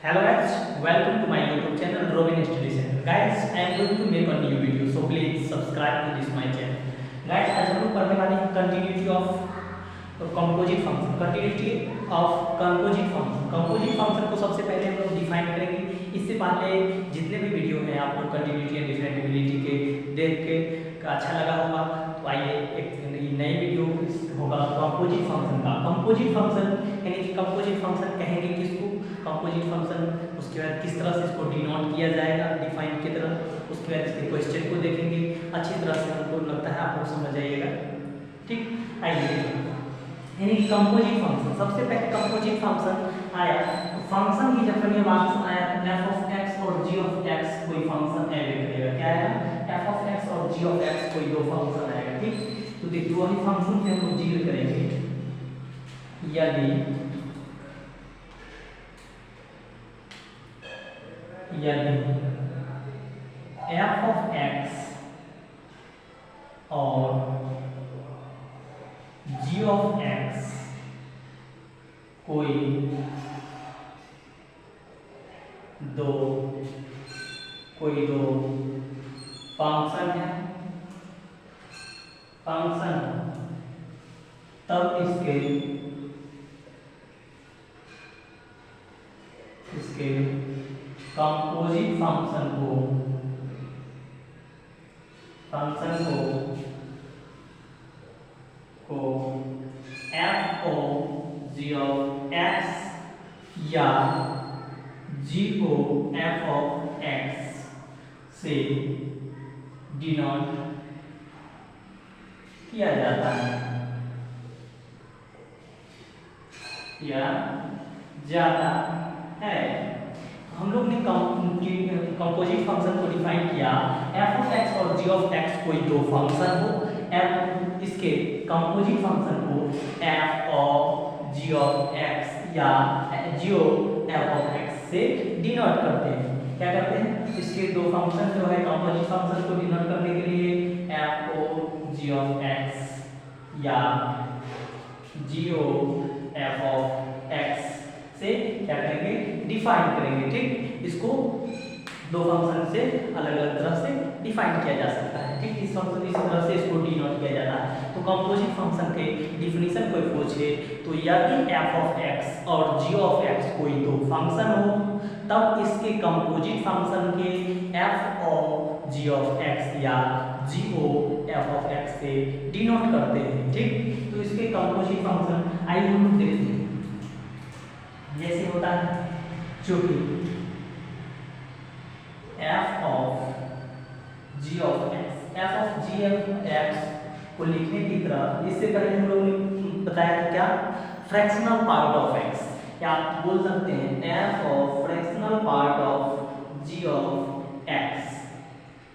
Hello guys, welcome to my YouTube channel Robin Study Channel. Guys, I am going to make a new video, so please subscribe to this my channel. Guys, आज हम लोग पढ़ने वाले हैं continuity of composite function. Continuity of composite function. Composite function को सबसे पहले हम लोग डिफाइन करेंगे। इससे पहले जितने भी वीडियो हैं आप लोग कंटिन्यूटी एंड डिफरेंटिबिलिटी के देख के अच्छा लगा होगा, तो आइए एक नई वीडियो होगा कंपोजिट फंक्शन का। कंपोजिट फंक्शन यानी कि कंपोजिट फंक्शन कहेंगे किसको, कंपोजिट फंक्शन, उसके बाद किस तरह से इसको डिनोट किया जाएगा डिफाइन की तरह, उसके बाद इसके क्वेश्चन को देखेंगे। अच्छी तरह से हमको लगता है आप लोग समझ जाइएगा। ठीक, आइए यानी कंपोजिट फंक्शन। सबसे पहले कंपोजिट फंक्शन आया, फंक्शन की जब ये बात आया f of x और g of x कोई फंक्शन ऐड करेगा। क्या आएगा? f of x और g of x कोई दो फंक्शन आएगा। ठीक, तो देखिए वही फंक्शन से हम लोग डील करेंगे। यदि f of x और g of x कोई दो फंक्शन है, तब इसके कंपोजिट फंक्शन को f o g of x या g o f of x से डिनोट किया जाता है। हम लोग ने कंपोजिट फंक्शन को डिफाइन किया, f of x और g of x कोई दो फंक्शन हो, f इसके कंपोजिट फंक्शन को f of g of x या g o f of x से डिनोट करते हैं। क्या करते हैं? इसके दो फंक्शन जो है कंपोजिट फंक्शन को डिनोट करने के लिए f o g of x या g o f of x से क्या करेंगे? डिफाइन करेंगे। ठीक, इसको दो फंक्शन से अलग अलग तरह से डिफाइन किया जा सकता है। ठीक, इस फंक्शन इस तरह से इसको डिनोट किया जाता है। तो कंपोजिट फंक्शन के डिफिनीशन कोई पूछे तो यदि f of x और g of x कोई दो फंक्शन हो, तब इसके कंपोजिट फंक्शन के f of g of x या g o f of x से डिनोट करते हैं। ठीक, तो इसके कंपोजिट फंक्शन आइए हम देखते हैं। जैसे होता है चूंकि f of g of x को लिखने की तरह इससे पहले हम लोगों ने बताया था क्या? फ्रैक्शनल पार्ट ऑफ x, या आप बोल सकते हैं f of fractional part of g of x,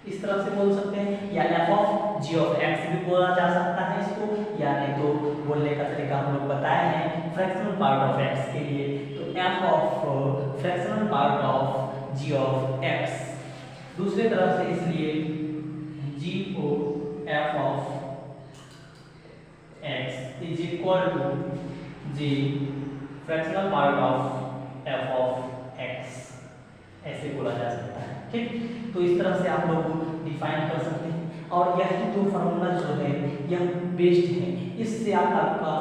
इस तरह से बोल सकते हैं, या f of g of x भी बोला जा सकता है इसको, या नहीं तो बोलने का तरीका हम लोग बताए हैं फ्रैक्शनल पार्ट ऑफ x के लिए, तो f of fractional part of g of x। दूसरे तरह से इसलिए g o f of x is equal to g fractional part of f of x, ऐसे बोला जा सकता है। ठीक, तो इस तरह से आप लोग डिफाइन कर सकते हैं। और यह दो फार्मूला जो है यह बेस्ड है, इससे आपका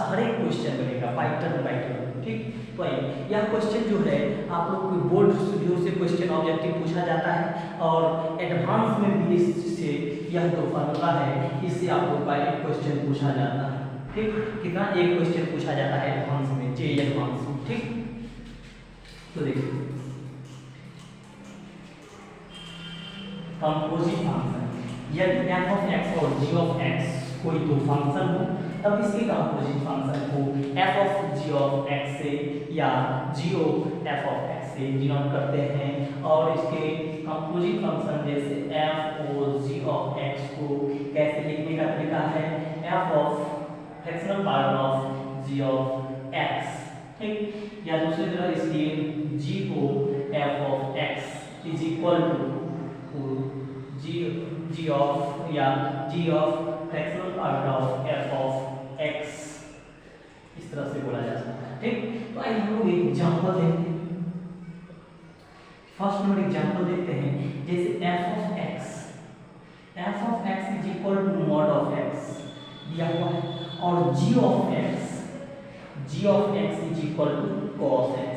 हर एक क्वेश्चन बनेगा बाइटर बाय टर्म। ठीक, तो आइए यह क्वेश्चन जो है आप लोग को बोर्ड व्यू से क्वेश्चन ऑब्जेक्टिव पूछा जाता है, और एडवांस में भी इससे यह दो फार्मूला है, इससे आप लोग का एक क्वेश्चन पूछा जाता है। ठीक, कितना? एक क्वेश्चन पूछा जाता है एडवांस में, जे एडवांस में। ठीक, तो देखिए कंपोजिट फंक्शन, यदि f of x और g of x कोई दो फंक्शन हो, तब इसके कंपोजिट फंक्शन को f of g of x से या g o f of x से डिनोट करते हैं। और इसके कंपोजिट फंक्शन जैसे f o g of x को कैसे लिखने का तरीका है? f of fractional part of g of x। ठीक, या दूसरी तरह इसलिए g o f of x is equal to g of या g of fractional part of f of x, इस तरह से बोला जा सकता है। ठीक, तो आइए हम लोग एग्जांपल देखते हैं। फर्स्ट नंबर एग्जांपल देखते हैं, जैसे f of x is equal to mod of x दिया हुआ है, और g of x is equal to cos x।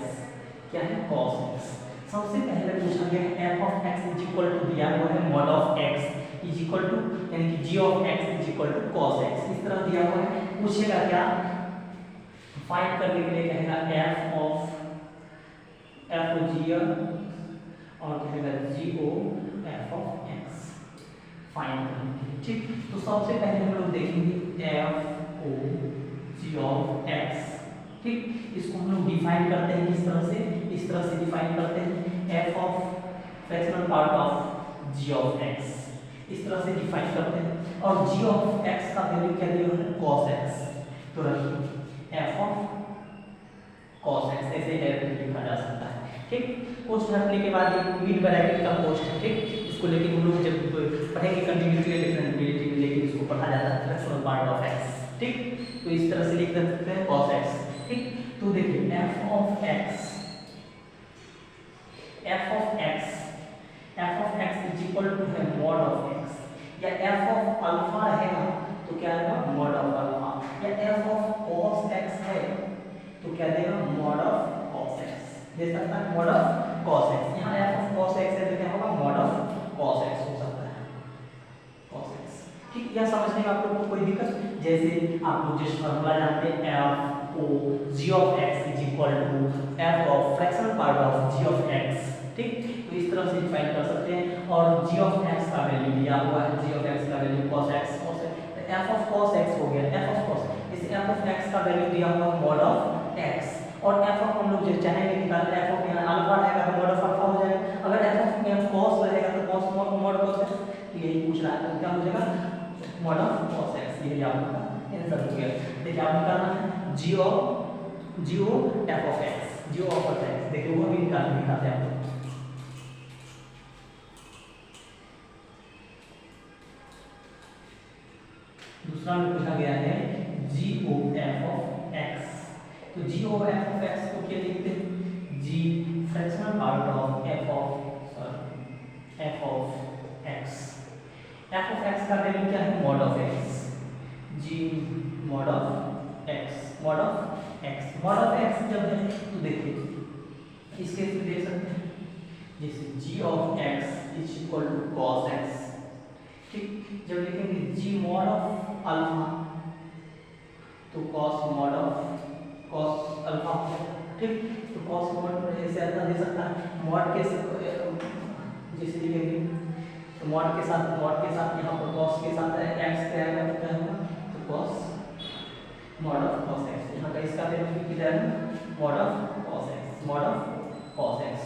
क्या है? cos x। सबसे पहले पूछा गया है f of x is equal to दिया हुआ है mod of x is equal to, यानी कि g of x is equal to cos x। इस तरह दिया हुआ है, पूछेगा क्या? फाइंड करने के लिए कहेगा f of g और कहेगा g o f of x find करने के लिए। ठीक, तो सबसे पहले हम लोग देखेंगे f o g of x। ठीक, इसको हम लोग डिफाइन करते हैं किस तरह से? इस तरह से डिफाइन करते हैं f of fractional part of g of x, इस तरह से डिफाइन करते हैं। और g of x का वैल्यू क्या दिया है? cos x। तो रखिए f of cos x ऐसे डायरेक्टली लिखा जा सकता है। ठीक, पोस्ट रखने के बाद एक मिड ब्रैकेट का पोस्ट है। ठीक, इसको लेके हम लोग जब पढ़ेंगे कंटिन्यूटी या डिफरेंशिएबिलिटी में, लेकिन इसको पढ़ा जाता है फ्रैक्शनल पार्ट ऑफ x। ठीक, तो इस तरह से लिख सकते हैं cos x। ठीक, तो देखिए f of x is equal to है मॉड ऑफ x, या f of अल्फा रहेगा तो क्या आएगा? मॉड ऑफ अल्फा, या f of cos x है तो क्या देगा? मॉड ऑफ cos x दे सकता है, मॉड ऑफ cos x। यहाँ f of cos x है तो क्या होगा? मॉड ऑफ cos x हो सकता है, cos x। ठीक, यह समझने में आप लोगों को कोई दिक्कत? जैसे आप लोग जिस फॉर्मूला जानते हैं f o g of x is equal to f of fractional part of g of x। ठीक, तो इस तरह से डिफाइन कर सकते हैं। और g of x का वैल्यू दिया हुआ है, g of x का value cos x, f of cos x हो गया, f of cos, इस f of x का वैल्यू दिया हुआ मॉड ऑफ x, और f of हम लोग जो चाहेंगे निकालना, f of यहाँ अल्फा रहेगा तो मॉड ऑफ अल्फा हो जाएगा, अगर f of यहाँ cos रहेगा तो cos मॉड cos x, यही पूछ रहा है तो क्या हो जाएगा? Mod of cos x। यही आपका आंसर हो गया। देखिए आप निकालना है g o f of x, g o f of x, देखिए वो भी दिखाते हैं आपको। दूसरा में पूछा गया है g o f of x, तो g o f of x को क्या लिखते हैं? g fractional part of f of x। f of x का वैल्यू क्या है? Mod of x, g mod of x, mod of x। Mod of x जब है तो देखिए इस केस में देख सकते हैं, जैसे g of x is equal to cos x। ठीक, जब लिखेंगे g मॉड ऑफ अल्फा तो cos mod of cos alpha. ठीक, तो cos मॉड ऐसे आता दे सकता है, मॉड के जैसे लिखेंगे तो मॉड के साथ यहाँ पर cos के साथ x क्या आएगा तो क्या होगा? तो cos mod of cos x। यहाँ का इसका वैल्यू कितना है? Mod of cos x, mod of cos x।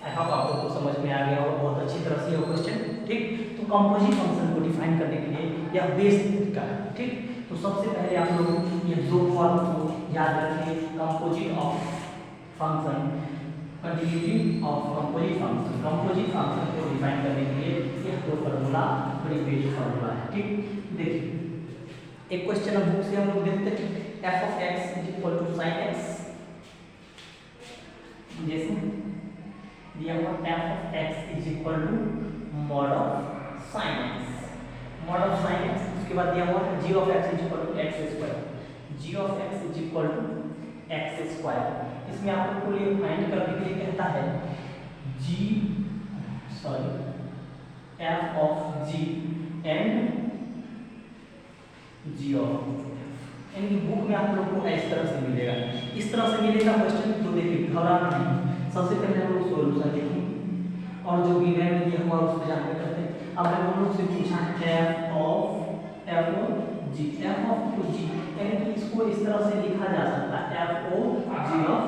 I hope आप लोगों को समझ में आ गया होगा बहुत अच्छी तरह से ये क्वेश्चन। ठीक, तो कंपोजिट फंक्शन को डिफाइन करने के लिए यह बेस तरीका है। ठीक, तो सबसे पहले आप लोग ये दो फॉर्म को याद रखिए, composite of function, continuity of composite function. Composite function को डिफाइन करने के लिए यह दो फार्मूला बड़ी बेसिक फार्मूला है। ठीक, देखिए एक क्वेश्चन बुक से हम लोग देखते हैं f of x is equal to sin x, जैसे दिया हुआ f of x is equal to mod of sin x, mod of sin x। उसके बाद दिया हुआ g of x is equal to x square, g of x is equal to x square. इसमें आप लोग को ये फाइंड करने के लिए कहता है f of g and g of f, यानी बुक में आप लोग को इस तरह से मिलेगा, इस तरह से मिलेगा क्वेश्चन। तो देखिए घबराना नहीं, सबसे पहले हम लोग सॉल्यूशन लिखेंगे और जो गिवन में दिया हुआ उस पर जाके करते हैं। अब हम लोग से पूछा है f of g, यानी कि इसको इस तरह से लिखा जा सकता है f o g of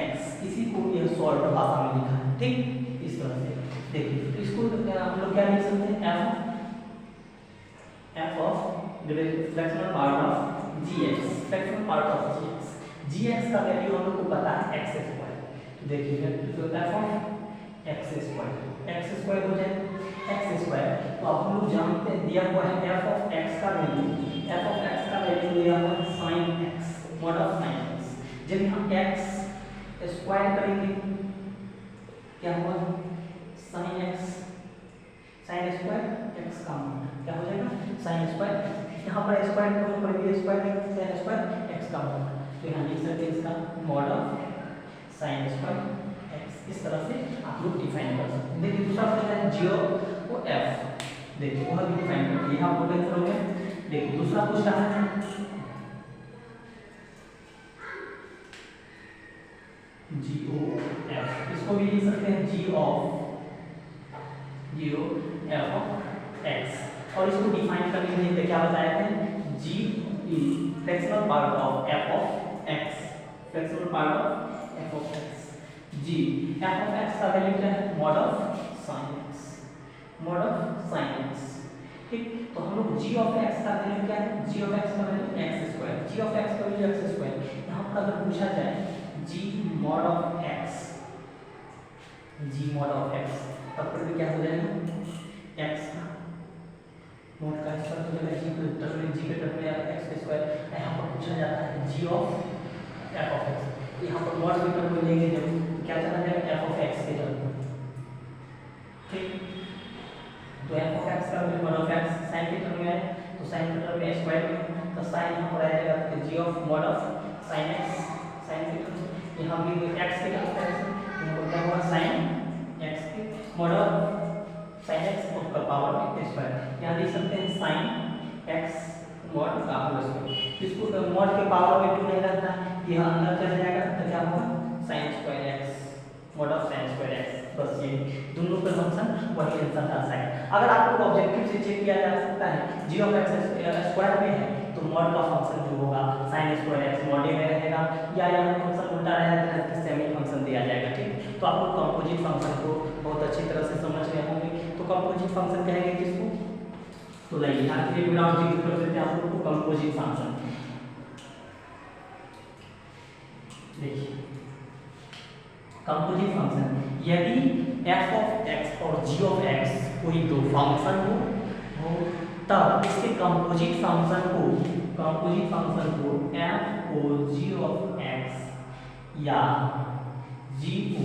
x, इसी को यह शॉर्ट भाषा में लिखा है। ठीक, इस तरह से देखिए, तो इसको हम लोग क्या लिख सकते हैं? f of fractional part of gx, fractional part of gx का वैल्यू हम लोग को पता है x स्क्वायर। तो देखिए तो f of x स्क्वायर हो जाए x स्क्वायर। तो अब हम लोग जानते हैं दिया हुआ है f of x का वैल्यू दिया हुआ है sin x, mod of sin x। जब हम x स्क्वायर करेंगे क्या हुआ, sign x, sine square x का मान क्या हो जाएगा, साइन स्क्वायर, यहाँ पर स्क्वायर का मान पर स्क्वायर साइन स्क्वायर एक्स का मान, तो यहाँ लिख सकते हैं इसका mod of sine square x. इस तरह से आप लोग डिफाइन कर सकते हैं। देखिए दूसरा क्वेश्चन है जी ऑफ एफ, देखिए वह भी डिफाइन करके यहाँ पर कैसे करोगे, देखिए दूसरा क्वेश्चन है जी ओ एफ, इसको भी लिख सकते हैं g of f of x, और इसको डिफाइन करने के लिए क्या बताया था, g fractional part of f of x, fractional part of f of x, g f of x का वैल्यू क्या है, mod of sine x, mod of sine x, ठीक। तो हम लोग जी ऑफ एक्स का वैल्यू क्या है, जी ऑफ एक्स का value x square, g of x का वैल्यू एक्स स्क्वायर, यहाँ पर अगर पूछा जाए g mod of x, g mod of x, तब पर भी क्या हो जाएगा, एक्स का मॉड का स्क्वायर हो जाएगा, जी के टर्म में, जी के टर्म में एक्स स्क्वायर, यहाँ पर पूछा जाता है g of f of x, यहाँ पर मॉड के टर्म में लेंगे जब क्या चला जाएगा, एफ ऑफ एक्स के टर्म में, ठीक। तो एफ ऑफ एक्स का value mod of x sine के टर्म में है, तो साइन के टर्म में स्क्वायर में, तो साइन यहाँ पर आ जाएगा, तो g of mod of sine x, sine के टर्म यहाँ भी एक्स के टर्म में, यहाँ पर क्या होगा, साइन एक्स के मॉड ऑफ साइन एक्स का पावर में स्क्वायर, यहाँ देख सकते हैं साइन एक्स मॉड का होल स्क्वायर, इसको मॉड के पावर में 2 नहीं रहता, यह अंदर चला जाएगा, तो क्या होगा, sine square x, mod of sine square x, बस ये दोनों का फंक्शन वही आंसर था साइन। अगर आपको ऑब्जेक्टिव से चेक किया जा सकता है जी ऑफ एक्स स्क्वायर में है, तो मॉड का फंक्शन जो होगा साइन स्क्वायर एक्स मॉड में रहेगा, या यहाँ फंक्शन उल्टा रहेगा तो सेमी फंक्शन दिया जाएगा, ठीक। तो आप लोग कंपोजिट फंक्शन को बहुत अच्छी तरह से समझ रहे होंगे। तो कंपोजिट फंक्शन कहेंगे किसको, तो लाइए यहाँ के लिए ग्राउंड जिक्र कर देते हैं आप लोग को कंपोजिट फंक्शन। देखिए कंपोजिट फंक्शन, यदि एफ ऑफ एक्स और जी ऑफ एक्स कोई दो फंक्शन हो तब इसके कंपोजिट फंक्शन को f o g of x या g o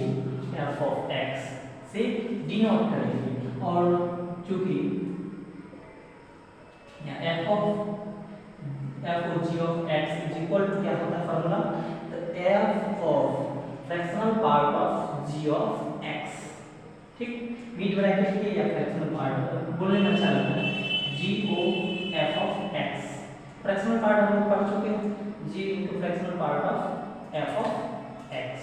f of x से डिनोट करेंगे, और चूंकि f o g of x is equal to क्या होता है formula, f of fractional part of g of x, ठीक। मिड ब्रैकेट के या फ्रैक्शनल पार्ट बोलने में अच्छा लगता है, g o f of x, fractional part हम लोग पढ़ चुके हैं, g into fractional part of f of x.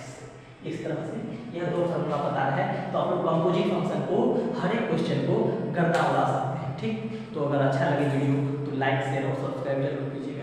इस तरह से यह दो फॉर्मूला पता है, तो आप लोग कंपोजिट फंक्शन को हर एक क्वेश्चन को गर्दा उड़ा सकते हैं, ठीक। तो अगर अच्छा लगे वीडियो तो लाइक शेयर और सब्सक्राइब जरूर कीजिएगा।